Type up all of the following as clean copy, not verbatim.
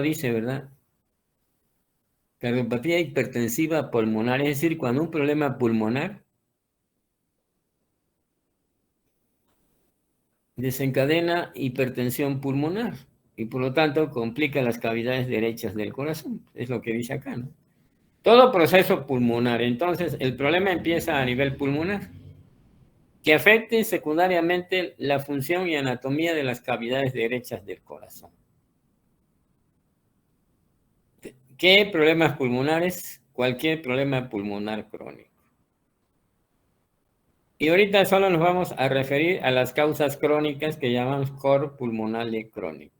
dice, ¿verdad? Cardiopatía hipertensiva pulmonar, es decir, cuando un problema pulmonar desencadena hipertensión pulmonar y por lo tanto complica las cavidades derechas del corazón. Es lo que dice acá, ¿no? Todo proceso pulmonar. Entonces, el problema empieza a nivel pulmonar, que afecte secundariamente la función y anatomía de las cavidades derechas del corazón. ¿Qué problemas pulmonares? Cualquier problema pulmonar crónico. Y ahorita solo nos vamos a referir a las causas crónicas que llamamos cor pulmonale crónico.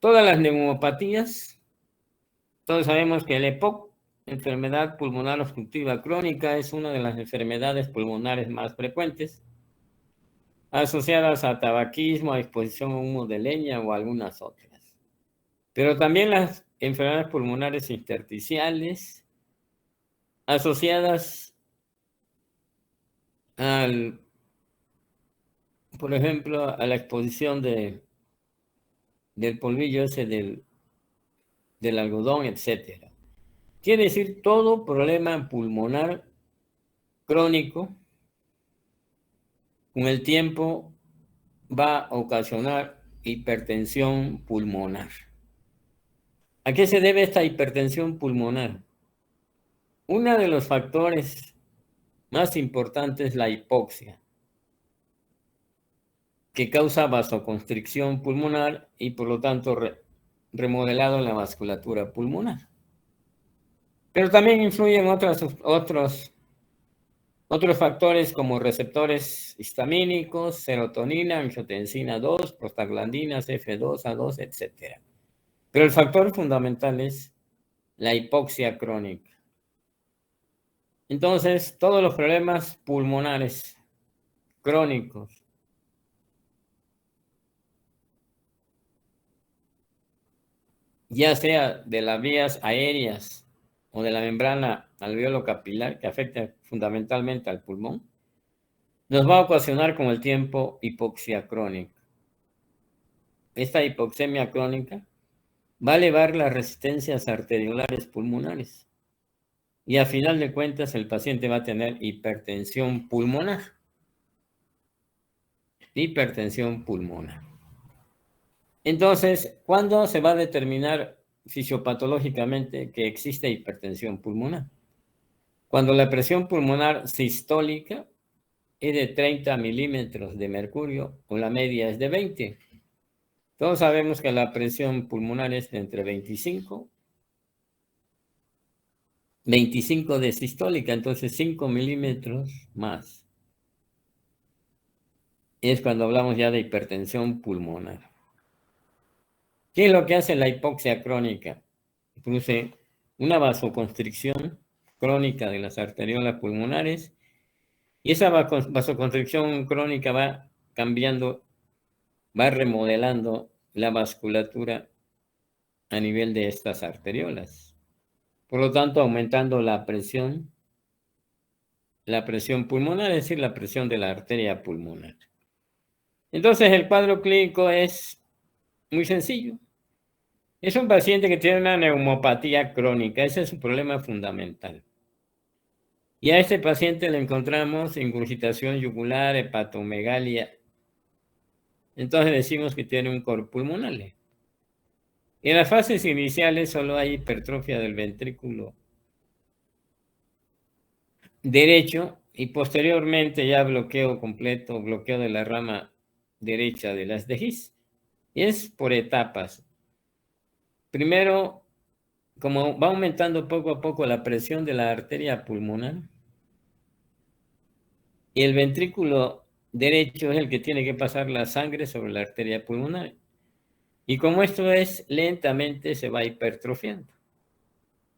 Todas las neumopatías, todos sabemos que el EPOC, enfermedad pulmonar obstructiva crónica, es una de las enfermedades pulmonares más frecuentes, asociadas a tabaquismo, a exposición a humo de leña o algunas otras. Pero también las enfermedades pulmonares intersticiales, asociadas al, por ejemplo, a la exposición del polvillo ese del algodón, etc. Quiere decir, todo problema pulmonar crónico con el tiempo va a ocasionar hipertensión pulmonar. ¿A qué se debe esta hipertensión pulmonar? Uno de los factores más importantes es la hipoxia, que causa vasoconstricción pulmonar y por lo tanto remodelado en la vasculatura pulmonar. Pero también influyen otros factores como receptores histamínicos, serotonina, angiotensina 2, prostaglandinas, F2, A2, etc. Pero el factor fundamental es la hipoxia crónica. Entonces, todos los problemas pulmonares crónicos, ya sea de las vías aéreas o de la membrana alveolo-capilar, que afecta fundamentalmente al pulmón, nos va a ocasionar con el tiempo hipoxia crónica. Esta hipoxemia crónica va a elevar las resistencias arteriolares pulmonares y a final de cuentas el paciente va a tener hipertensión pulmonar. Hipertensión pulmonar. Entonces, ¿cuándo se va a determinar fisiopatológicamente que existe hipertensión pulmonar? Cuando la presión pulmonar sistólica es de 30 milímetros de mercurio o la media es de 20. Todos sabemos que la presión pulmonar es de entre 25 de sistólica, entonces 5 milímetros más. Es cuando hablamos ya de hipertensión pulmonar. ¿Qué es lo que hace la hipoxia crónica? Produce una vasoconstricción crónica de las arteriolas pulmonares y esa vasoconstricción crónica va cambiando, va remodelando la vasculatura a nivel de estas arteriolas. Por lo tanto, aumentando la presión pulmonar, es decir, la presión de la arteria pulmonar. Entonces, el cuadro clínico es muy sencillo. Es un paciente que tiene una neumopatía crónica, ese es su problema fundamental. Y a este paciente le encontramos ingurgitación yugular, hepatomegalia. Entonces decimos que tiene un cor pulmonar. En las fases iniciales solo hay hipertrofia del ventrículo derecho y posteriormente ya bloqueo completo, bloqueo de la rama derecha de las de His. Y es por etapas. Primero, como va aumentando poco a poco la presión de la arteria pulmonar, y el ventrículo derecho es el que tiene que pasar la sangre sobre la arteria pulmonar. Y como esto es lentamente, se va hipertrofiando.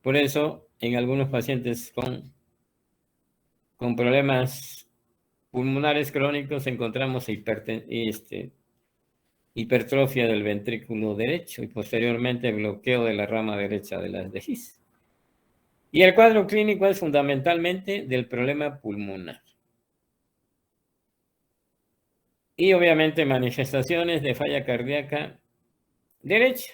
Por eso, en algunos pacientes con problemas pulmonares crónicos encontramos hipertrofia del ventrículo derecho y posteriormente bloqueo de la rama derecha de las de His. Y el cuadro clínico es fundamentalmente del problema pulmonar. Y obviamente manifestaciones de falla cardíaca derecha.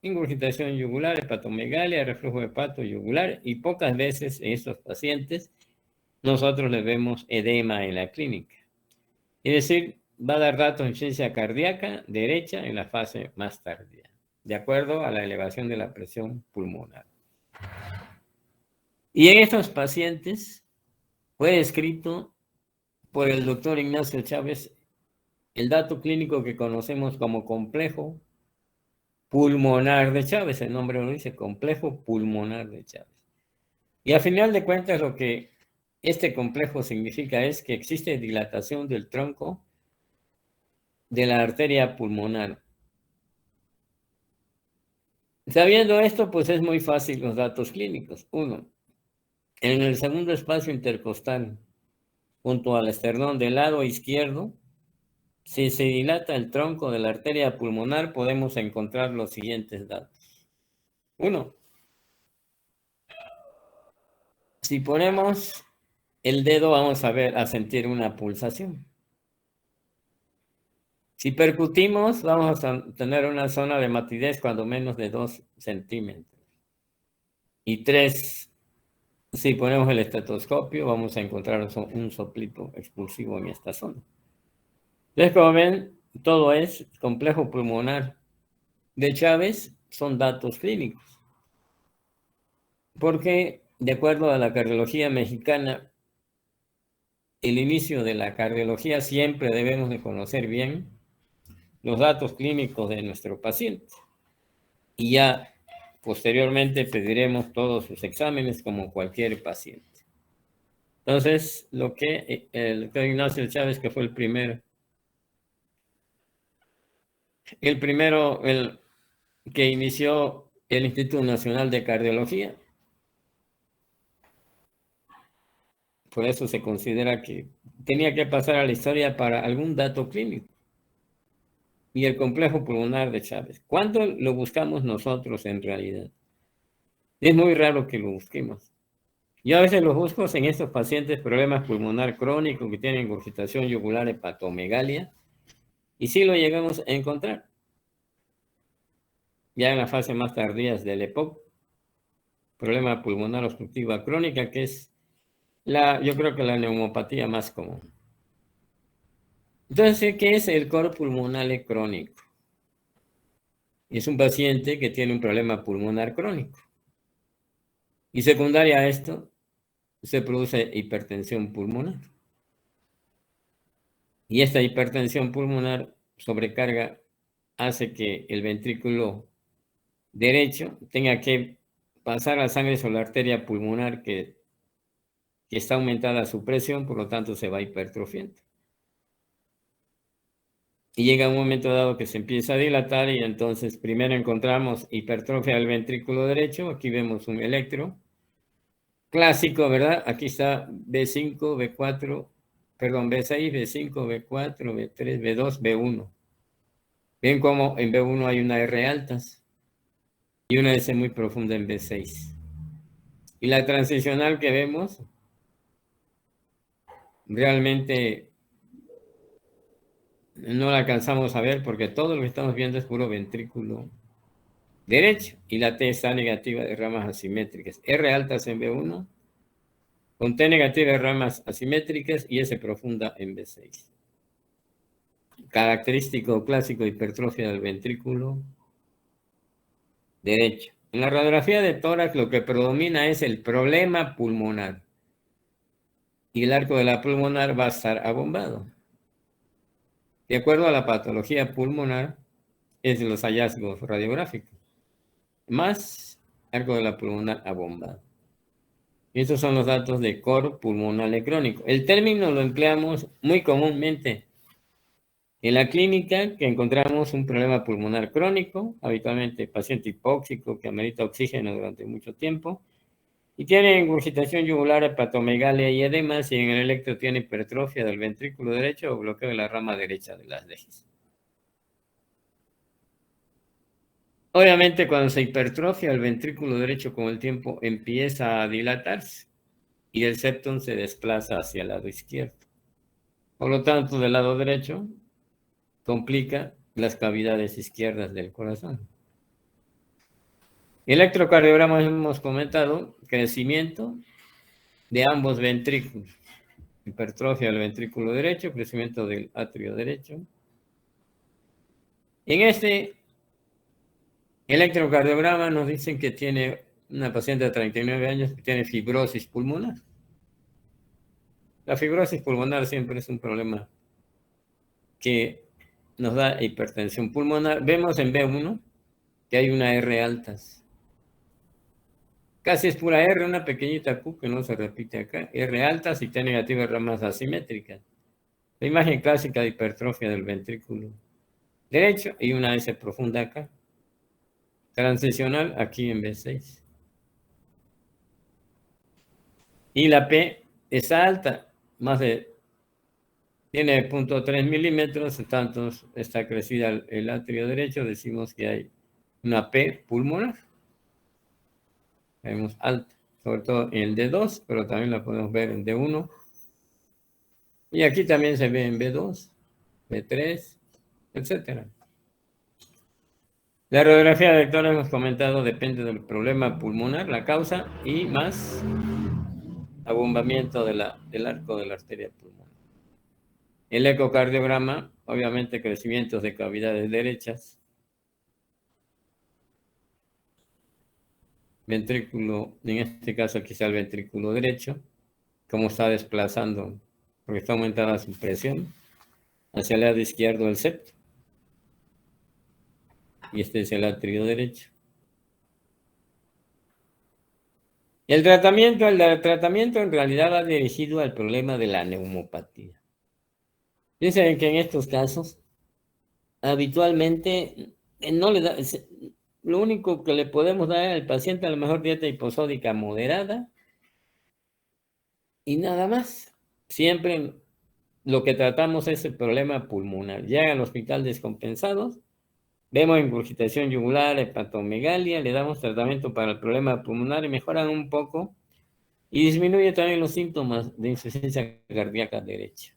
ingurgitación yugular, hepatomegalia, reflujo hepato-yugular, y pocas veces en estos pacientes nosotros le vemos edema en la clínica. Es decir, va a dar datos de insuficiencia cardíaca derecha en la fase más tardía, de acuerdo a la elevación de la presión pulmonar. Y en estos pacientes fue descrito por el doctor Ignacio Chávez el dato clínico que conocemos como complejo pulmonar de Chávez. El nombre lo dice, complejo pulmonar de Chávez. Y a final de cuentas lo que este complejo significa es que existe dilatación del tronco de la arteria pulmonar. Sabiendo esto, pues es muy fácil los datos clínicos. Uno, en el segundo espacio intercostal, junto al esternón del lado izquierdo, si se dilata el tronco de la arteria pulmonar, podemos encontrar los siguientes datos. Uno, si ponemos el dedo, vamos a sentir una pulsación. Si percutimos, vamos a tener una zona de matidez cuando menos de 2 centímetros. Y 3, si ponemos el estetoscopio, vamos a encontrar un soplito expulsivo en esta zona. Entonces, como ven, todo es complejo pulmonar de Chávez, son datos clínicos. Porque, de acuerdo a la cardiología mexicana, el inicio de la cardiología siempre debemos de conocer bien los datos clínicos de nuestro paciente. Y ya posteriormente pediremos todos sus exámenes como cualquier paciente. Entonces, lo que el doctor Ignacio Chávez, que fue el primero que inició el Instituto Nacional de Cardiología, por eso se considera que tenía que pasar a la historia para algún dato clínico. Y el complejo pulmonar de Chávez, ¿cuándo lo buscamos nosotros en realidad? Es muy raro que lo busquemos. Yo a veces lo busco en estos pacientes problemas pulmonar crónicos que tienen ingurgitación yugular, hepatomegalia, y sí lo llegamos a encontrar. Ya en la fase más tardía del EPOC, problema pulmonar obstructiva crónica, que es yo creo que la neumopatía más común. Entonces, ¿qué es el cor pulmonale crónico? Es un paciente que tiene un problema pulmonar crónico. Y secundaria a esto, se produce hipertensión pulmonar. Y esta hipertensión pulmonar sobrecarga hace que el ventrículo derecho tenga que pasar la sangre sobre la arteria pulmonar que está aumentada su presión, por lo tanto se va hipertrofiando. Y llega un momento dado que se empieza a dilatar y entonces primero encontramos hipertrofia del ventrículo derecho. Aquí vemos un electro clásico, ¿verdad? Aquí está B5, B4, perdón, B6, B5, B4, B3, B2, B1. Ven cómo en B1 hay una R altas y una S muy profunda en B6. Y la transicional que vemos realmente no la alcanzamos a ver porque todo lo que estamos viendo es puro ventrículo derecho y la T está negativa de ramas asimétricas. R altas en B1, con T negativa de ramas asimétricas y S profunda en B6. Característico clásico de hipertrofia del ventrículo derecho. En la radiografía de tórax lo que predomina es el problema pulmonar y el arco de la pulmonar va a estar abombado. De acuerdo a la patología pulmonar, es de los hallazgos radiográficos, más arco de la pulmonar abombado. Estos son los datos de cor pulmonale crónico. El término lo empleamos muy comúnmente en la clínica, que encontramos un problema pulmonar crónico, habitualmente paciente hipóxico que amerita oxígeno durante mucho tiempo, y tiene ingurgitación yugular, hepatomegalia y edemas, y en el electro tiene hipertrofia del ventrículo derecho o bloqueo de la rama derecha de las lejas. Obviamente, cuando se hipertrofia el ventrículo derecho con el tiempo empieza a dilatarse y el septum se desplaza hacia el lado izquierdo. Por lo tanto, del lado derecho complica las cavidades izquierdas del corazón. Electrocardiograma hemos comentado, crecimiento de ambos ventrículos, hipertrofia del ventrículo derecho, crecimiento del atrio derecho. En este electrocardiograma nos dicen que tiene una paciente de 39 años que tiene fibrosis pulmonar. La fibrosis pulmonar siempre es un problema que nos da hipertensión pulmonar. Vemos en B1 que hay una R altas. Casi es pura R, una pequeñita Q que no se repite acá. R altas y T negativa, ramas asimétricas. La imagen clásica de hipertrofia del ventrículo derecho y una S profunda acá. Transicional aquí en B6. Y la P está alta, tiene 0.3 milímetros, tanto está crecida el atrio derecho, decimos que hay una P pulmonar. Vemos alta, sobre todo en el D2, pero también la podemos ver en D1. Y aquí también se ve en B2, B3, etc. La radiografía de Vector hemos comentado depende del problema pulmonar, la causa y más abombamiento del arco de la arteria pulmonar. El ecocardiograma, obviamente crecimientos de cavidades derechas, ventrículo, en este caso quizá el ventrículo derecho, cómo está desplazando, porque está aumentada su presión hacia el lado izquierdo del septo. Y este es el atrio derecho. El tratamiento en realidad va dirigido al problema de la neumopatía. Dicen que en estos casos, habitualmente, no le da, lo único que le podemos dar al paciente, a lo mejor dieta hiposódica moderada, y nada más. Siempre lo que tratamos es el problema pulmonar. Llegan al hospital descompensados, vemos ingurgitación yugular, hepatomegalia, le damos tratamiento para el problema pulmonar y mejoran un poco y disminuye también los síntomas de insuficiencia cardíaca derecha.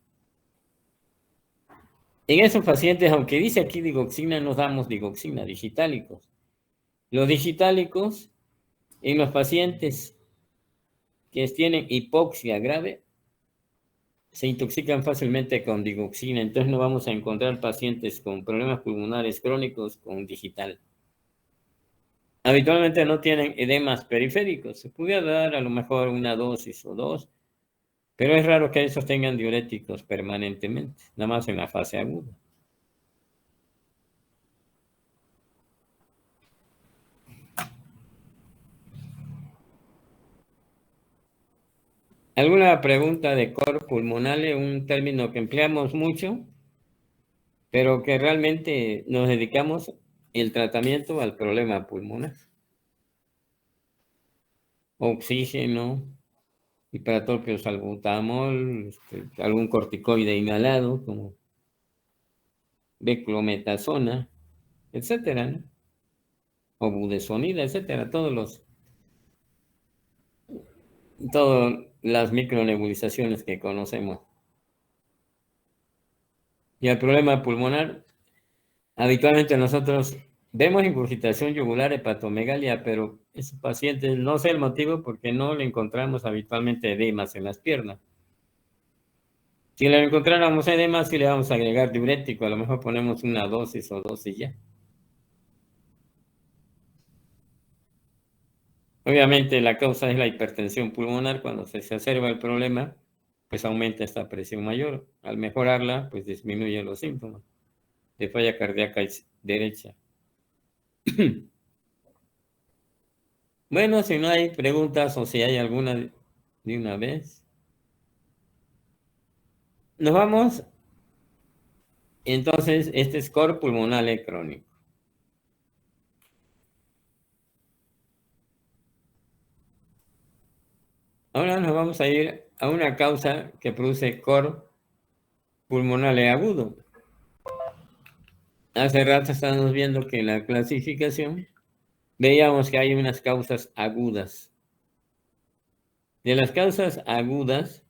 En esos pacientes, aunque dice aquí digoxina, no damos digoxina, digitálicos. Los digitálicos en los pacientes que tienen hipoxia grave se intoxican fácilmente con digoxina, entonces no vamos a encontrar pacientes con problemas pulmonares crónicos con digital. Habitualmente no tienen edemas periféricos, se pudiera dar a lo mejor una dosis o dos, pero es raro que esos tengan diuréticos permanentemente, nada más en la fase aguda. ¿Alguna pregunta de cor pulmonale? Un término que empleamos mucho, pero que realmente nos dedicamos el tratamiento al problema pulmonar. Oxígeno, hiperatropio salbutamol, algún corticoide inhalado como beclometasona, etcétera, ¿no? O budesonida, etcétera, todas las micronebulizaciones que conocemos. Y el problema pulmonar, habitualmente nosotros vemos ingurgitación yugular, hepatomegalia, pero esos pacientes no sé el motivo porque no le encontramos habitualmente edemas en las piernas. Si le encontráramos edemas, sí le vamos a agregar diurético, a lo mejor ponemos una dosis o dos y ya. Obviamente la causa es la hipertensión pulmonar. Cuando se exacerba el problema, pues aumenta esta presión mayor. Al mejorarla, pues disminuye los síntomas de falla cardíaca derecha. Bueno, si no hay preguntas o si hay alguna de una vez. Nos vamos. Entonces, este es cor pulmonale crónico. Ahora nos vamos a ir a una causa que produce cor pulmonale agudo. Hace rato estábamos viendo que en la clasificación veíamos que hay unas causas agudas. De las causas agudas,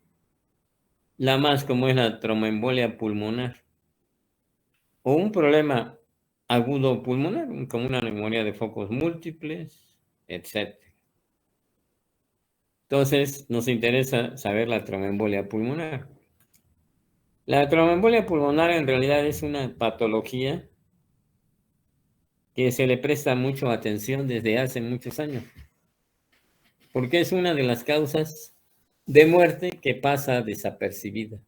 la más común es la tromboembolia pulmonar o un problema agudo pulmonar, como una neumonía de focos múltiples, etc. Entonces, nos interesa saber la tromboembolia pulmonar. La tromboembolia pulmonar en realidad es una patología que se le presta mucha atención desde hace muchos años, porque es una de las causas de muerte que pasa desapercibida.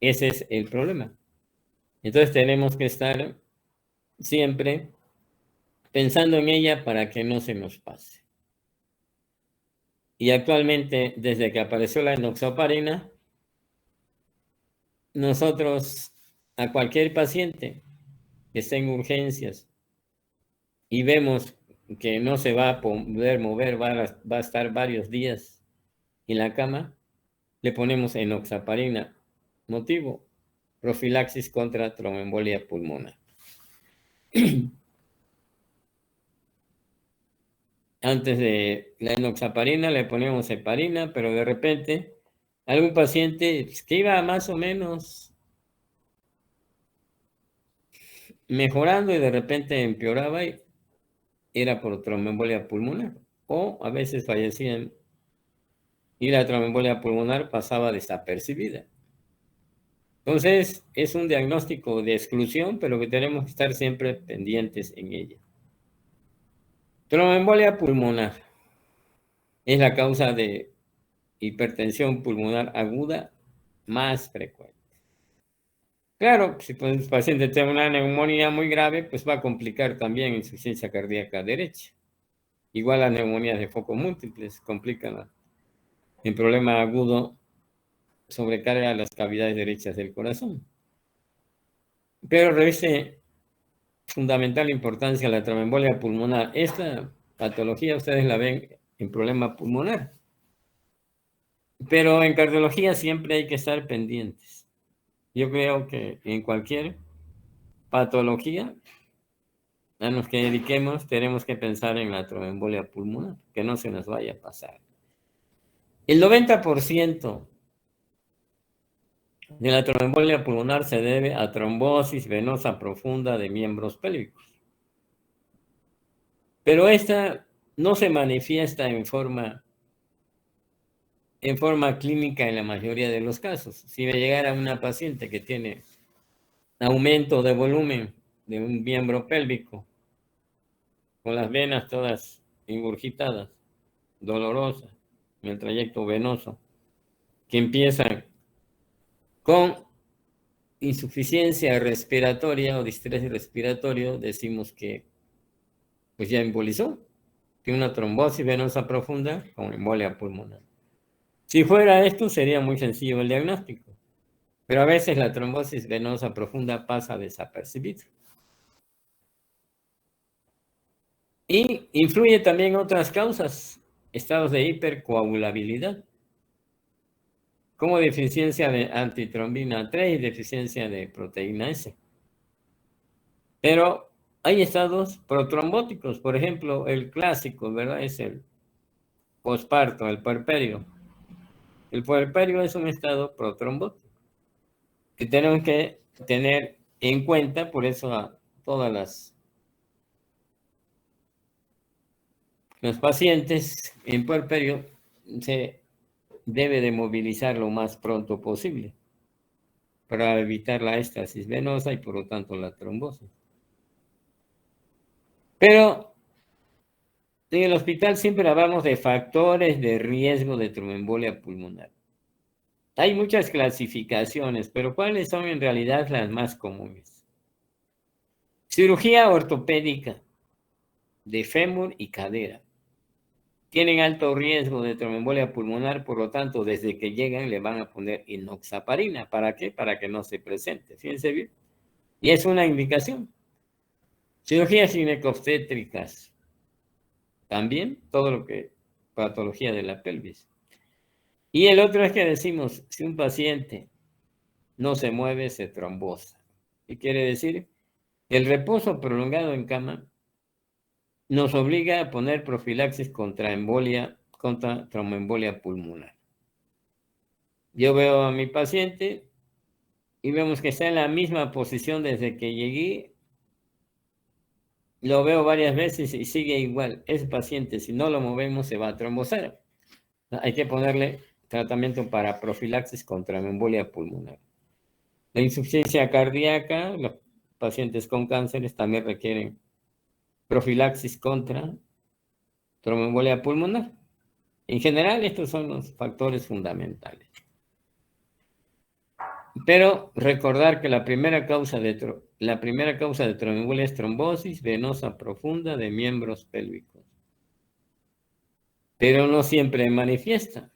Ese es el problema. Entonces tenemos que estar siempre pensando en ella para que no se nos pase. Y actualmente, desde que apareció la enoxaparina, nosotros a cualquier paciente que esté en urgencias y vemos que no se va a poder mover, va a estar varios días en la cama, le ponemos enoxaparina. Motivo: profilaxis contra tromboembolia pulmonar. Antes de la enoxaparina le poníamos heparina, pero de repente algún paciente que iba más o menos mejorando y de repente empeoraba y era por tromboembolia pulmonar, o a veces fallecían y la tromboembolia pulmonar pasaba desapercibida. Entonces, es un diagnóstico de exclusión, pero que tenemos que estar siempre pendientes en ella. Tromboembolia pulmonar es la causa de hipertensión pulmonar aguda más frecuente. Claro, si el paciente tiene una neumonía muy grave, pues va a complicar también insuficiencia cardíaca derecha. Igual las neumonías de foco múltiples complican el problema agudo, sobrecarga las cavidades derechas del corazón. Pero reviste fundamental importancia la tromboembolia pulmonar. Esta patología ustedes la ven en problema pulmonar. Pero en cardiología siempre hay que estar pendientes. Yo creo que en cualquier patología a los que dediquemos tenemos que pensar en la tromboembolia pulmonar, que no se nos vaya a pasar. El 90% de la tromboembolia pulmonar se debe a trombosis venosa profunda de miembros pélvicos. Pero esta no se manifiesta en forma clínica en la mayoría de los casos. Si me llegara una paciente que tiene aumento de volumen de un miembro pélvico, con las venas todas ingurgitadas, dolorosas, en el trayecto venoso, que empiezan con insuficiencia respiratoria o distrés respiratorio, decimos que pues ya embolizó, tiene una trombosis venosa profunda con embolia pulmonar. Si fuera esto, sería muy sencillo el diagnóstico, pero a veces la trombosis venosa profunda pasa desapercibida. Y influye también otras causas, estados de hipercoagulabilidad, como deficiencia de antitrombina 3 y deficiencia de proteína S. Pero hay estados protrombóticos, por ejemplo, el clásico, ¿verdad? Es el posparto, el puerperio. El puerperio es un estado protrombótico que tenemos que tener en cuenta, por eso a todas los pacientes en puerperio se debe de movilizar lo más pronto posible para evitar la éstasis venosa y por lo tanto la trombosis. Pero en el hospital siempre hablamos de factores de riesgo de tromboembolia pulmonar. Hay muchas clasificaciones, pero ¿cuáles son en realidad las más comunes? Cirugía ortopédica de fémur y cadera. Tienen alto riesgo de tromboembolia pulmonar, por lo tanto, desde que llegan le van a poner enoxaparina. ¿Para qué? Para que no se presente. Fíjense bien. Y es una indicación. Cirugías ginecobstétricas. También todo lo que patología de la pelvis. Y el otro es que decimos, si un paciente no se mueve, se trombosa. ¿Qué quiere decir? El reposo prolongado en cama nos obliga a poner profilaxis contra tromboembolia pulmonar. Yo veo a mi paciente y vemos que está en la misma posición desde que llegué. lo veo varias veces y sigue igual. Ese paciente, si no lo movemos, se va a trombosar. Hay que ponerle tratamiento para profilaxis contra embolia pulmonar. La insuficiencia cardíaca, los pacientes con cánceres también requieren profilaxis contra tromboembolia pulmonar. En general, estos son los factores fundamentales. Pero recordar que la primera causa de tromboembolia es trombosis venosa profunda de miembros pélvicos. Pero no siempre manifiesta.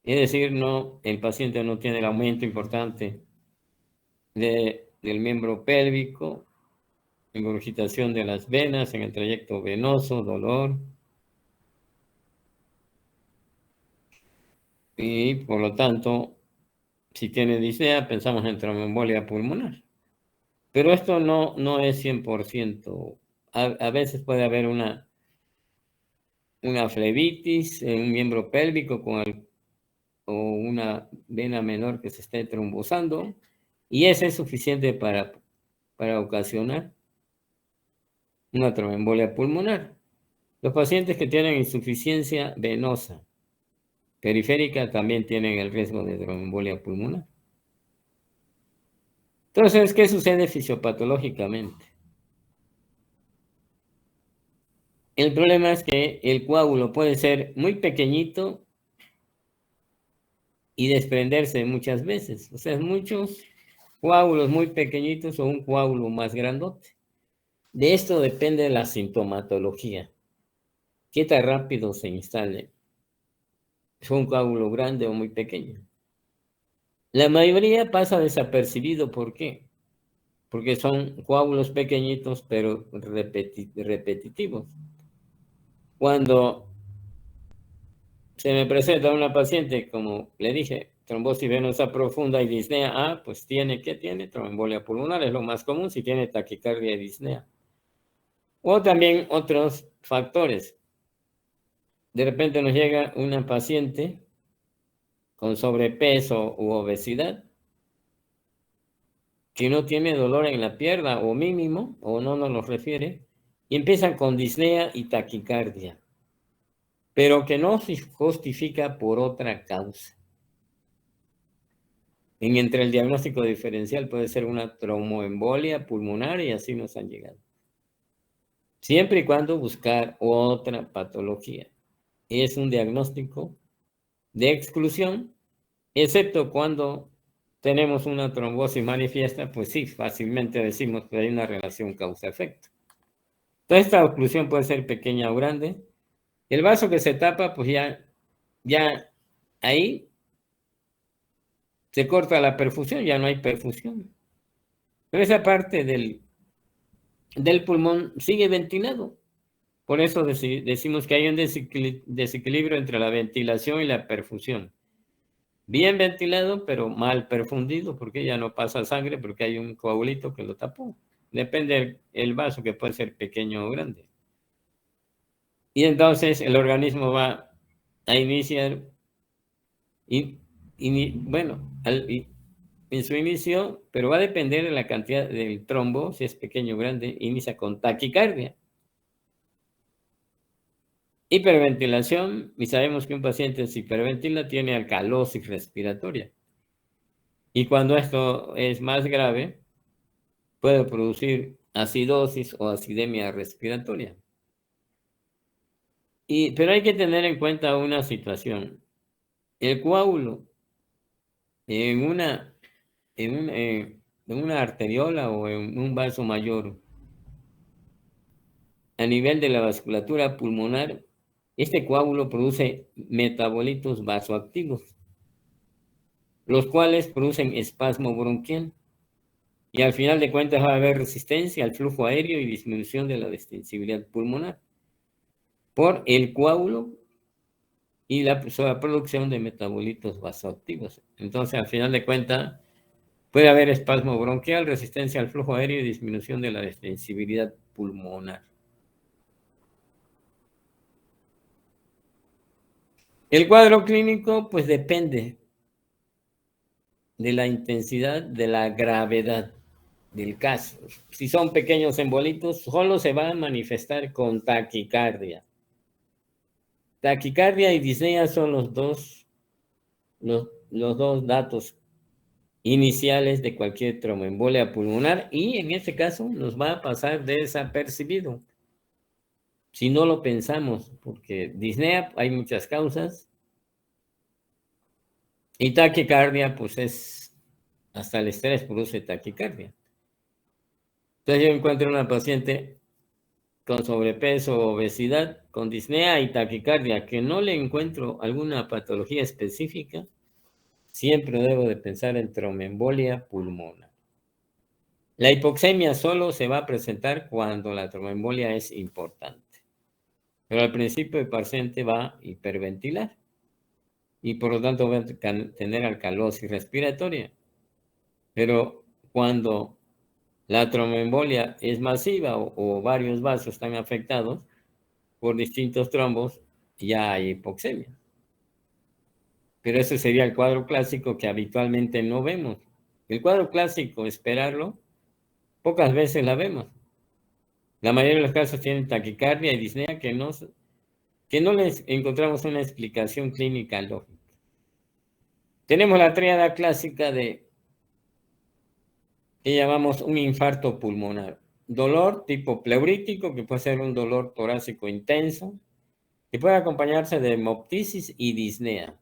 Es decir, no, el paciente no tiene el aumento importante del miembro pélvico, ingurgitación de las venas en el trayecto venoso, dolor. Y por lo tanto, si tiene disnea, pensamos en tromboembolia pulmonar. Pero esto no es 100%. A veces puede haber una flebitis en un miembro pélvico o una vena menor que se esté trombosando, y ese es suficiente para ocasionar una tromboembolia pulmonar. Los pacientes que tienen insuficiencia venosa periférica también tienen el riesgo de tromboembolia pulmonar. Entonces, ¿qué sucede fisiopatológicamente? El problema es que el coágulo puede ser muy pequeñito y desprenderse muchas veces. O sea, muchos coágulos muy pequeñitos o un coágulo más grandote. De esto depende la sintomatología. ¿Qué tan rápido se instale? ¿Es un coágulo grande o muy pequeño? La mayoría pasa desapercibido. ¿Por qué? Porque son coágulos pequeñitos pero repetitivos. Cuando se me presenta una paciente, como le dije, trombosis venosa profunda y disnea, pues ¿qué tiene? Tromboembolia pulmonar es lo más común si tiene taquicardia y disnea. O también otros factores. De repente nos llega una paciente con sobrepeso u obesidad que no tiene dolor en la pierna o mínimo, o no nos lo refiere, y empiezan con disnea y taquicardia, pero que no se justifica por otra causa. Entre el diagnóstico diferencial puede ser una tromboembolia pulmonar y así nos han llegado. Siempre y cuando buscar otra patología. Es un diagnóstico de exclusión, excepto cuando tenemos una trombosis manifiesta, pues sí, fácilmente decimos que hay una relación causa-efecto. Toda esta oclusión puede ser pequeña o grande. El vaso que se tapa, pues ya ahí se corta la perfusión, ya no hay perfusión. Pero esa parte del pulmón sigue ventilado. Por eso decimos que hay un desequilibrio entre la ventilación y la perfusión. Bien ventilado, pero mal perfundido, porque ya no pasa sangre, porque hay un coagulito que lo tapó. Depende del vaso, que puede ser pequeño o grande. Y entonces el organismo va a iniciar, en su inicio, pero va a depender de la cantidad del trombo, si es pequeño o grande, inicia con taquicardia. Hiperventilación, y sabemos que un paciente si hiperventila tiene alcalosis respiratoria. Y cuando esto es más grave, puede producir acidosis o acidemia respiratoria. Pero hay que tener en cuenta una situación. El coágulo en una arteriola o en un vaso mayor, a nivel de la vasculatura pulmonar, este coágulo produce metabolitos vasoactivos, los cuales producen espasmo bronquial. Y al final de cuentas va a haber resistencia al flujo aéreo y disminución de la distensibilidad pulmonar por el coágulo y la producción de metabolitos vasoactivos. Entonces, al final de cuentas, puede haber espasmo bronquial, resistencia al flujo aéreo y disminución de la distensibilidad pulmonar. El cuadro clínico, pues depende de la intensidad, de la gravedad. del caso. Si son pequeños embolitos, solo se van a manifestar con taquicardia. Taquicardia y disnea son los dos datos iniciales de cualquier tromboembolia pulmonar y en este caso nos va a pasar desapercibido si no lo pensamos, porque disnea hay muchas causas y taquicardia pues es hasta el estrés produce taquicardia. Entonces yo encuentro una paciente con sobrepeso, obesidad, con disnea y taquicardia que no le encuentro alguna patología específica, siempre debo de pensar en tromboembolia pulmonar. La hipoxemia solo se va a presentar cuando la tromboembolia es importante. Pero al principio el paciente va a hiperventilar y por lo tanto va a tener alcalosis respiratoria. Pero cuando la tromboembolia es masiva o varios vasos están afectados por distintos trombos, ya hay hipoxemia. Pero ese sería el cuadro clásico que habitualmente no vemos. El cuadro clásico, esperarlo, pocas veces la vemos. La mayoría de los casos tienen taquicardia y disnea que no les encontramos una explicación clínica lógica. Tenemos la tríada clásica que llamamos un infarto pulmonar. Dolor tipo pleurítico, que puede ser un dolor torácico intenso, que puede acompañarse de hemoptisis y disnea.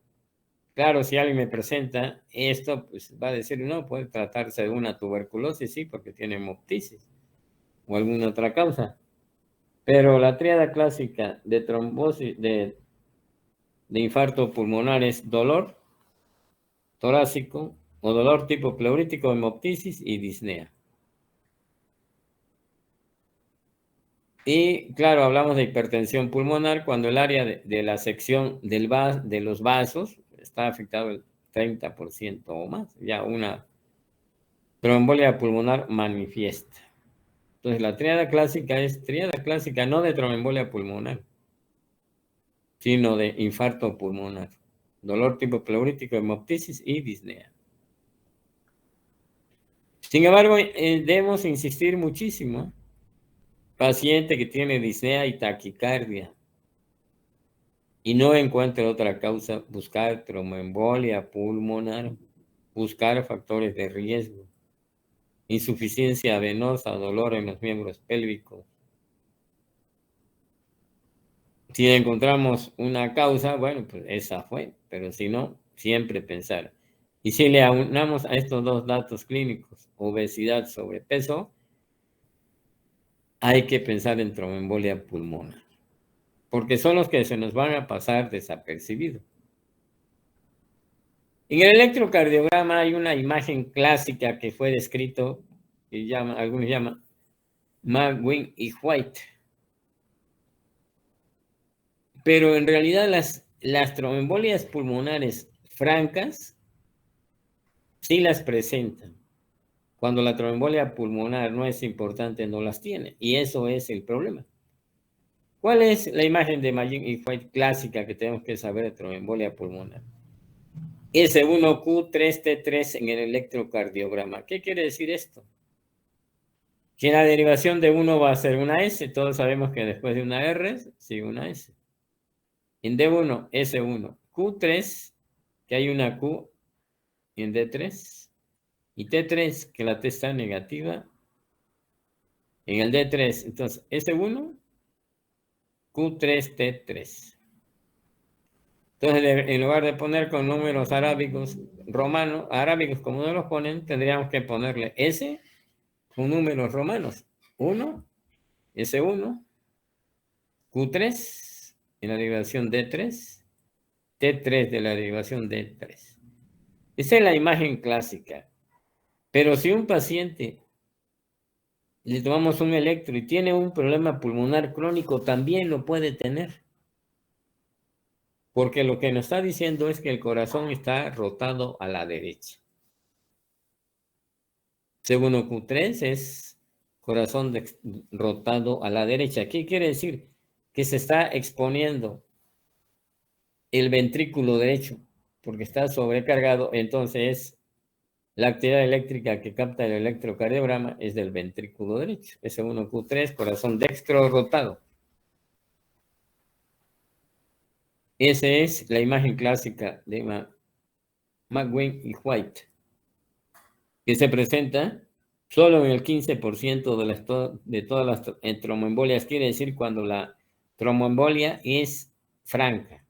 Claro, si alguien me presenta esto, pues va a decir, no, puede tratarse de una tuberculosis, sí, porque tiene hemoptisis o alguna otra causa. Pero la tríada clásica de trombosis, de infarto pulmonar es dolor torácico o dolor tipo pleurítico, hemoptisis y disnea. Y claro, hablamos de hipertensión pulmonar cuando el área de la sección de los vasos está afectado el 30% o más, ya una tromboembolia pulmonar manifiesta. Entonces la tríada clásica es tríada clásica no de tromboembolia pulmonar, sino de infarto pulmonar, dolor tipo pleurítico, hemoptisis y disnea. Sin embargo, debemos insistir muchísimo. Paciente que tiene disnea y taquicardia y no encuentra otra causa, buscar tromboembolia pulmonar, buscar factores de riesgo, insuficiencia venosa, dolor en los miembros pélvicos. Si encontramos una causa, bueno, pues esa fue, pero si no, siempre pensar. Y si le aunamos a estos dos datos clínicos, obesidad, sobrepeso, hay que pensar en tromboembolia pulmonar, porque son los que se nos van a pasar desapercibidos. En el electrocardiograma hay una imagen clásica que fue descrito, que algunos llaman McGuinn y White. Pero en realidad las tromboembolias pulmonares francas sí las presentan. Cuando la tromboembolia pulmonar no es importante, no las tiene. Y eso es el problema. ¿Cuál es la imagen de McGuinn y White clásica que tenemos que saber de tromboembolia pulmonar? S1Q3T3 en el electrocardiograma. ¿Qué quiere decir esto? Que la derivación de 1 va a ser una S. Todos sabemos que después de una R sigue una S. En D1, S1. Q3, que hay una Q en D3. Y T3, que la T está negativa en el D3. Entonces, S1, Q3, T3. Entonces, en lugar de poner con números arábicos, arábicos como no los ponen, tendríamos que ponerle S con números romanos. 1, S1, Q3 en la derivación D3, T3 de la derivación D3. Esa es la imagen clásica. Pero si un paciente le tomamos un electro y tiene un problema pulmonar crónico, también lo puede tener. Porque lo que nos está diciendo es que el corazón está rotado a la derecha. Según Q3 es corazón rotado a la derecha. ¿Qué quiere decir? Que se está exponiendo el ventrículo derecho porque está sobrecargado, entonces La actividad eléctrica que capta el electrocardiograma es del ventrículo derecho. S1Q3, corazón dextro rotado. Esa es la imagen clásica de McGuinn y White, que se presenta solo en el 15% de todas las tromboembolias. Quiere decir cuando la tromboembolia es franca.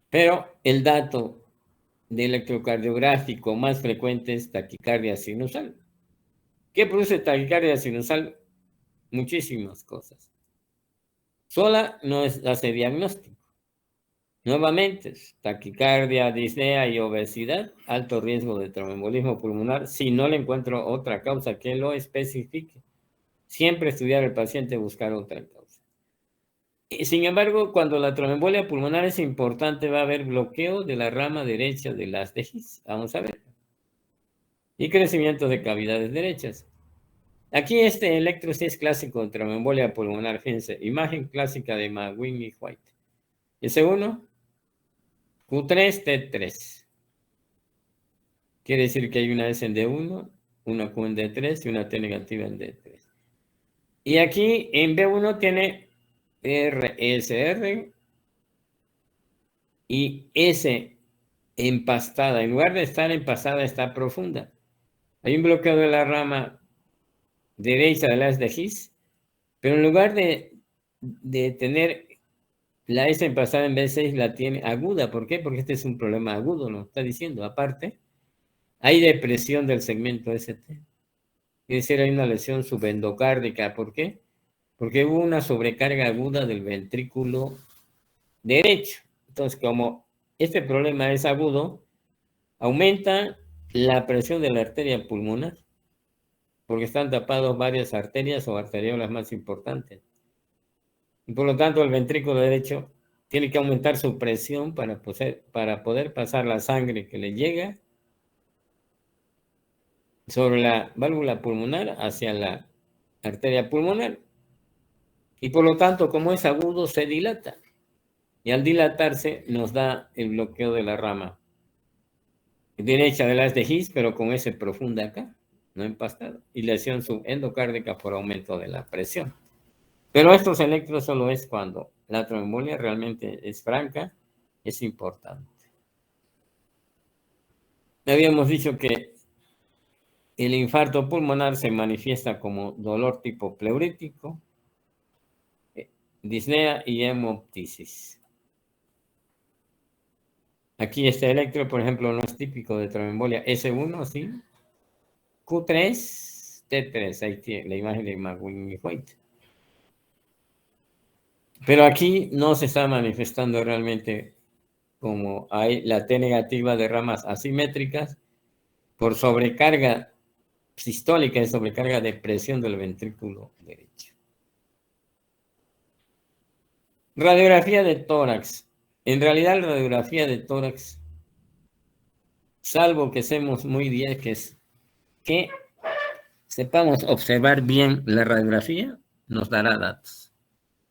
Pero el dato de electrocardiográfico más frecuente es taquicardia sinusal. ¿Qué produce taquicardia sinusal? Muchísimas cosas. Sola no hace diagnóstico. Nuevamente, taquicardia, disnea y obesidad, alto riesgo de tromboembolismo pulmonar si no le encuentro otra causa que lo especifique. Siempre estudiar al paciente, buscar otra causa. Sin embargo, cuando la tromboembolia pulmonar es importante, va a haber bloqueo de la rama derecha de las de His. Vamos a ver. Y crecimiento de cavidades derechas. Aquí este electro sí es clásico de tromboembolia pulmonar. Fíjense, imagen clásica de McGuinn y White. Ese 1, Q3, T3. Quiere decir que hay una S en D1, una Q en D3 y una T negativa en D3. Y aquí en B1 tiene RSR y S empastada. En lugar de estar empastada, está profunda. Hay un bloqueo de la rama derecha de las de His, pero en lugar de tener la S empastada en B6, la tiene aguda. ¿Por qué? Porque este es un problema agudo, lo está diciendo. Aparte, hay depresión del segmento ST. Es decir, hay una lesión subendocárdica. ¿Por qué? Porque hubo una sobrecarga aguda del ventrículo derecho. Entonces, como este problema es agudo, aumenta la presión de la arteria pulmonar, porque están tapados varias arterias o arteriolas más importantes. Y por lo tanto, el ventrículo derecho tiene que aumentar su presión para poder pasar la sangre que le llega sobre la válvula pulmonar hacia la arteria pulmonar. Y por lo tanto, como es agudo, se dilata. Y al dilatarse nos da el bloqueo de la rama derecha de las de His, pero con ese profunda acá, no empastada. Y lesión subendocárdica por aumento de la presión. Pero estos electros solo es cuando la tromboembolia realmente es franca, es importante. Habíamos dicho que el infarto pulmonar se manifiesta como dolor tipo pleurítico, disnea y hemoptisis. Aquí este electro, por ejemplo, no es típico de tromboembolia. S1, ¿sí? Q3, T3, ahí tiene la imagen de McGuinn y White. Pero aquí no se está manifestando realmente como hay la T negativa de ramas asimétricas por sobrecarga sistólica y sobrecarga de presión del ventrículo derecho. Radiografía de tórax. En realidad, la radiografía de tórax, salvo que seamos muy viejes, que sepamos observar bien la radiografía, nos dará datos.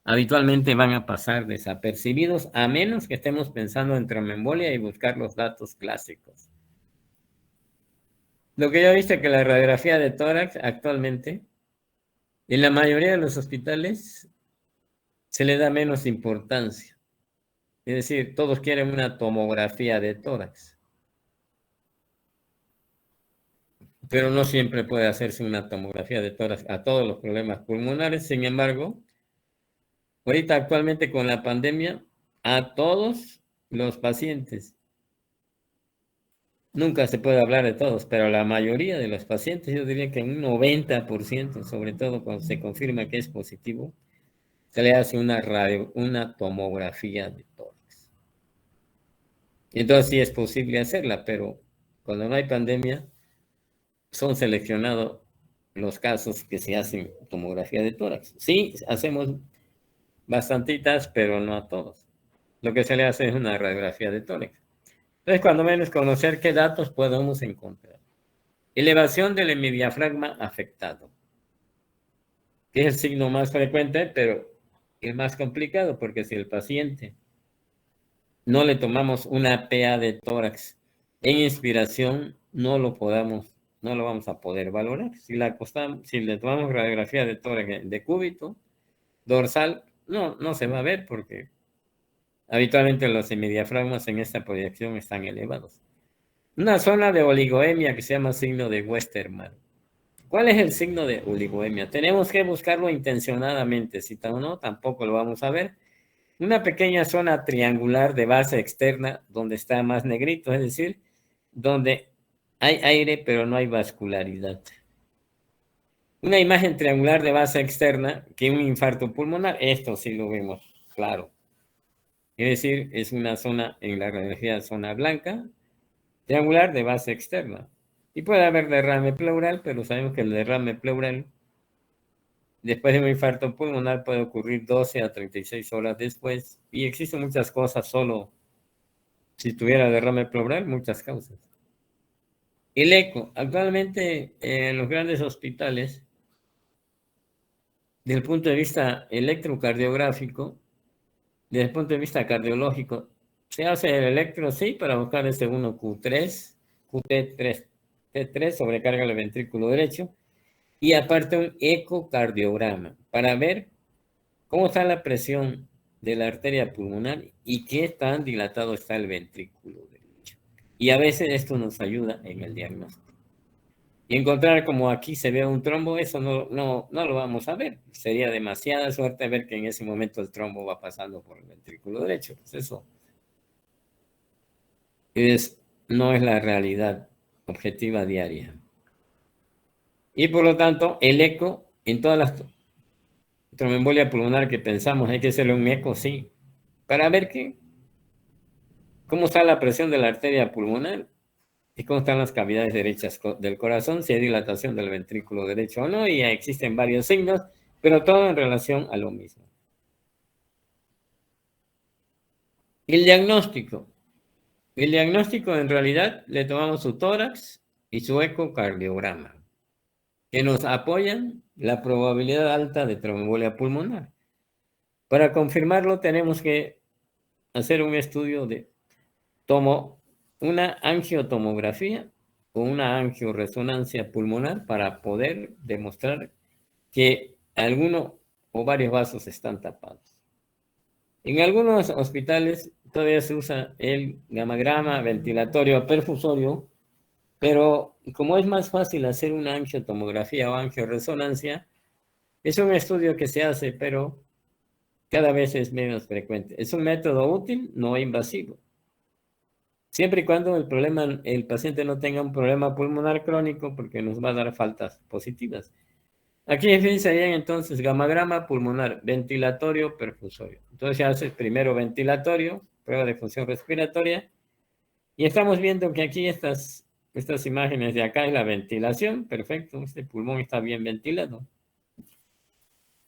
Habitualmente van a pasar desapercibidos, a menos que estemos pensando en tromboembolia y buscar los datos clásicos. Lo que yo he visto es que la radiografía de tórax actualmente, en la mayoría de los hospitales, se le da menos importancia. Es decir, todos quieren una tomografía de tórax. Pero no siempre puede hacerse una tomografía de tórax a todos los problemas pulmonares. Sin embargo, ahorita actualmente con la pandemia, a todos los pacientes, nunca se puede hablar de todos, pero la mayoría de los pacientes, yo diría que un 90%, sobre todo cuando se confirma que es positivo, se le hace una tomografía de tórax. Entonces sí es posible hacerla, pero cuando no hay pandemia, son seleccionados los casos que se hacen tomografía de tórax. Sí, hacemos bastantitas, pero no a todos. Lo que se le hace es una radiografía de tórax. Entonces, cuando menos conocer qué datos podemos encontrar. Elevación del hemidiafragma afectado, que es el signo más frecuente, pero el más complicado, porque si el paciente no le tomamos una PA de tórax en inspiración, no lo vamos a poder valorar. Si le tomamos radiografía de tórax de cúbito, dorsal, no se va a ver porque habitualmente los semidiafragmas en esta proyección están elevados. Una zona de oligoemia que se llama signo de Westermann. ¿Cuál es el signo de oligoemia? Tenemos que buscarlo intencionadamente, si no, tampoco lo vamos a ver. Una pequeña zona triangular de base externa donde está más negrito, es decir, donde hay aire pero no hay vascularidad. Una imagen triangular de base externa que un infarto pulmonar, esto sí lo vemos claro. Es decir, es una zona en la radiología zona blanca, triangular de base externa. Y puede haber derrame pleural, pero sabemos que el derrame pleural después de un infarto pulmonar puede ocurrir 12 a 36 horas después. Y existen muchas cosas, solo si tuviera derrame pleural, muchas causas. El eco. Actualmente en los grandes hospitales, desde el punto de vista electrocardiográfico, desde el punto de vista cardiológico, se hace el electro, sí, para buscar ese 1Q3, QT3, T3, sobrecarga el ventrículo derecho, y aparte un ecocardiograma, para ver cómo está la presión de la arteria pulmonar y qué tan dilatado está el ventrículo derecho. Y a veces esto nos ayuda en el diagnóstico. Y encontrar como aquí se ve un trombo, eso no lo vamos a ver. Sería demasiada suerte ver que en ese momento el trombo va pasando por el ventrículo derecho. Pues eso no es la realidad objetiva diaria. Y por lo tanto, el eco, en todas las tromboembolia pulmonar que pensamos, hay que hacerle un eco, sí, para ver cómo está la presión de la arteria pulmonar y cómo están las cavidades derechas del corazón, si hay dilatación del ventrículo derecho o no, y existen varios signos, pero todo en relación a lo mismo. El diagnóstico. El diagnóstico en realidad le tomamos su tórax y su ecocardiograma, que nos apoyan la probabilidad alta de tromboembolia pulmonar. Para confirmarlo tenemos que hacer un estudio tomo una angiotomografía o una angioresonancia pulmonar para poder demostrar que alguno o varios vasos están tapados. En algunos hospitales todavía se usa el gamagrama ventilatorio perfusorio, pero como es más fácil hacer una angiotomografía o angioresonancia, es un estudio que se hace, pero cada vez es menos frecuente. Es un método útil, no invasivo. Siempre y cuando el paciente no tenga un problema pulmonar crónico, porque nos va a dar faltas positivas. Aquí fíjense bien entonces, gamagrama pulmonar, ventilatorio, perfusorio. Entonces ya haces primero ventilatorio, prueba de función respiratoria, y estamos viendo que aquí estas imágenes de acá es la ventilación, perfecto, este pulmón está bien ventilado.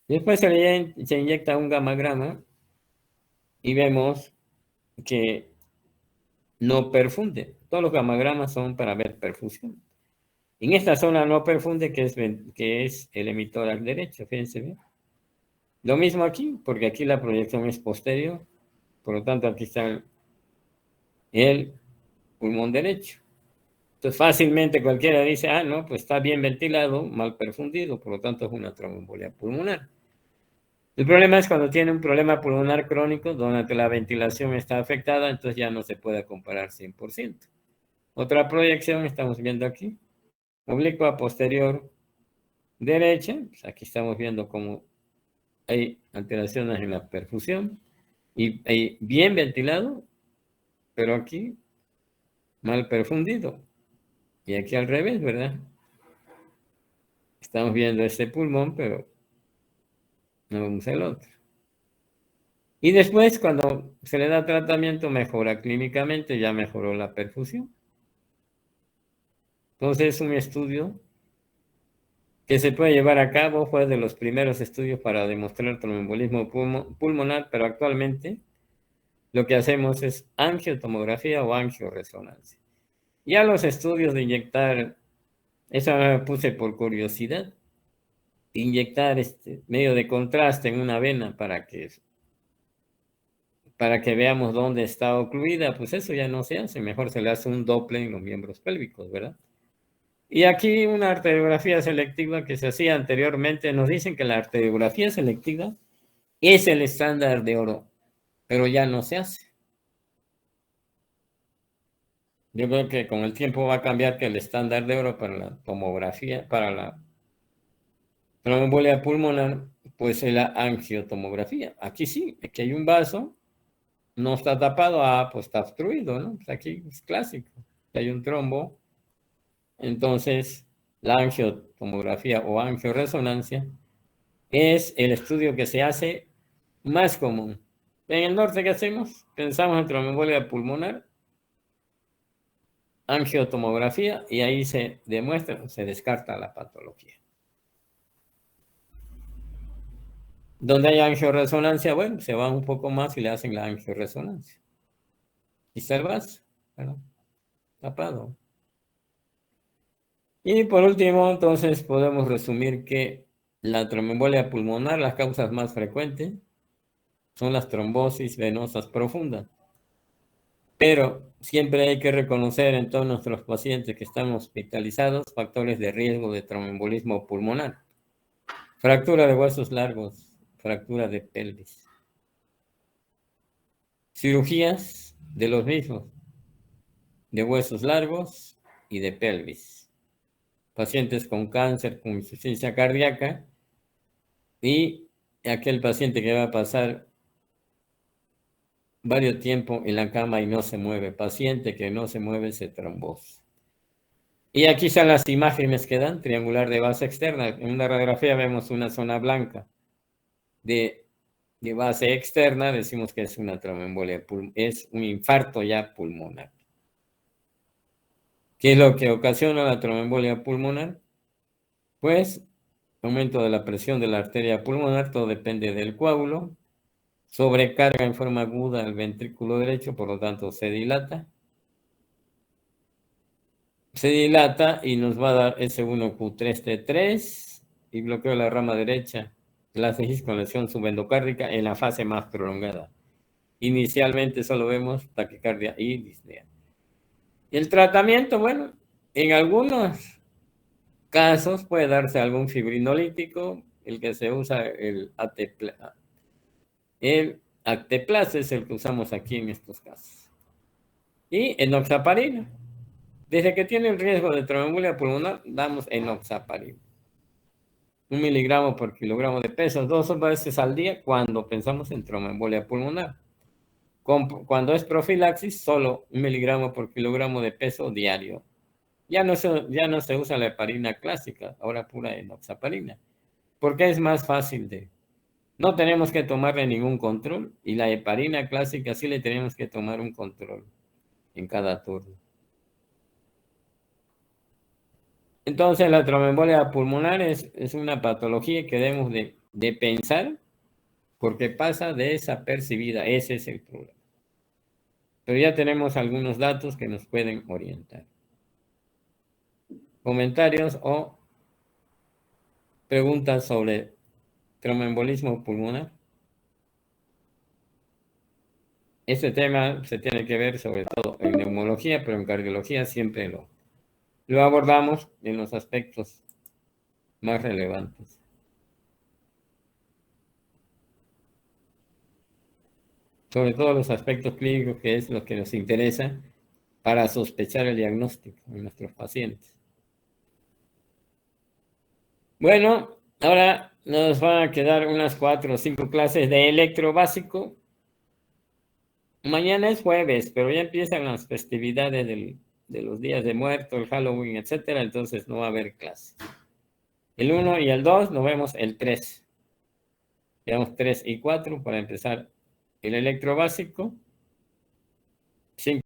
Después se inyecta un gamagrama y vemos que no perfunde. Todos los gamagramas son para ver perfusión. En esta zona no perfunde, que es el emitor derecho, fíjense bien. Lo mismo aquí, porque aquí la proyección es posterior, por lo tanto aquí está el pulmón derecho. Entonces fácilmente cualquiera dice, no, pues está bien ventilado, mal perfundido, por lo tanto es una tromboembolia pulmonar. El problema es cuando tiene un problema pulmonar crónico, donde la ventilación está afectada, entonces ya no se puede comparar 100%. Otra proyección estamos viendo aquí, oblicua posterior derecha, pues aquí estamos viendo cómo hay alteraciones en la perfusión y bien ventilado, pero aquí mal perfundido. Y aquí al revés, ¿verdad? Estamos viendo este pulmón, pero no vemos el otro. Y después, cuando se le da tratamiento, mejora clínicamente, ya mejoró la perfusión. Entonces, es un estudio que se puede llevar a cabo, fue de los primeros estudios para demostrar tromboembolismo pulmonar, pero actualmente lo que hacemos es angiotomografía o angioresonancia. Ya los estudios de inyectar, eso me puse por curiosidad, inyectar medio de contraste en una vena para que para que veamos dónde está ocluida, pues eso ya no se hace, mejor se le hace un Doppler en los miembros pélvicos, ¿verdad? Y aquí una arteriografía selectiva que se hacía anteriormente, nos dicen que la arteriografía selectiva es el estándar de oro, pero ya no se hace. Yo creo que con el tiempo va a cambiar que el estándar de oro para la tomografía, para la tromboembolia pulmonar, pues es la angiotomografía. Aquí sí, aquí hay un vaso, no está tapado, pues está obstruido, ¿no? Pues aquí es clásico. Hay un trombo, entonces la angiotomografía o angioresonancia es el estudio que se hace más común. En el norte, ¿qué hacemos? Pensamos en tromboembolia pulmonar, angiotomografía, y ahí se demuestra, se descarta la patología. Donde hay angioresonancia, bueno, se va un poco más y le hacen la angioresonancia. Y está el vaso, ¿verdad? Tapado. Y por último, entonces podemos resumir que la tromboembolia pulmonar, las causas más frecuentes son las trombosis venosas profundas. Pero siempre hay que reconocer en todos nuestros pacientes que están hospitalizados factores de riesgo de tromboembolismo pulmonar. Fractura de huesos largos, fractura de pelvis. Cirugías de los mismos, de huesos largos y de pelvis. Pacientes con cáncer, con insuficiencia cardíaca y aquel paciente que va a pasar varios tiempo en la cama y no se mueve. Paciente que no se mueve se trombosa. Y aquí están las imágenes que dan, triangular de base externa. En una radiografía vemos una zona blanca de base externa, decimos que es una tromboembolia, es un infarto ya pulmonar. ¿Qué es lo que ocasiona la tromboembolia pulmonar? Pues aumento de la presión de la arteria pulmonar, todo depende del coágulo, sobrecarga en forma aguda el ventrículo derecho, por lo tanto se dilata y nos va a dar S1Q3T3 y bloqueo la rama derecha, la con lesión subendocárdica en la fase más prolongada. Inicialmente solo vemos taquicardia y disnea. El tratamiento, bueno, en algunos casos puede darse algún fibrinolítico, el que se usa el Acteplase es el que usamos aquí en estos casos. Y enoxaparina. Desde que tiene el riesgo de tromboembolia pulmonar, damos enoxaparina. 1 miligramo por kilogramo de peso, 2 veces al día cuando pensamos en tromboembolia pulmonar. Cuando es profilaxis, solo 1 miligramo por kilogramo de peso diario. Ya no se usa la heparina clásica, ahora pura enoxaparina, porque es más fácil de... No tenemos que tomarle ningún control, y la heparina clásica sí le tenemos que tomar un control en cada turno. Entonces la tromboembolia pulmonar es una patología que debemos de pensar porque pasa desapercibida, ese es el problema. Pero ya tenemos algunos datos que nos pueden orientar. Comentarios o preguntas sobre tromboembolismo pulmonar. Este tema se tiene que ver sobre todo en neumología, pero en cardiología siempre lo abordamos en los aspectos más relevantes. Sobre todo los aspectos clínicos, que es lo que nos interesa para sospechar el diagnóstico en nuestros pacientes. Bueno, ahora nos van a quedar unas 4 o 5 clases de electro básico. Mañana es jueves, pero ya empiezan las festividades de los días de muerto, el Halloween, etcétera, entonces no va a haber clase. El 1 y el 2 nos vemos el 3. Llevamos 3 y 4 para empezar el electro básico. 5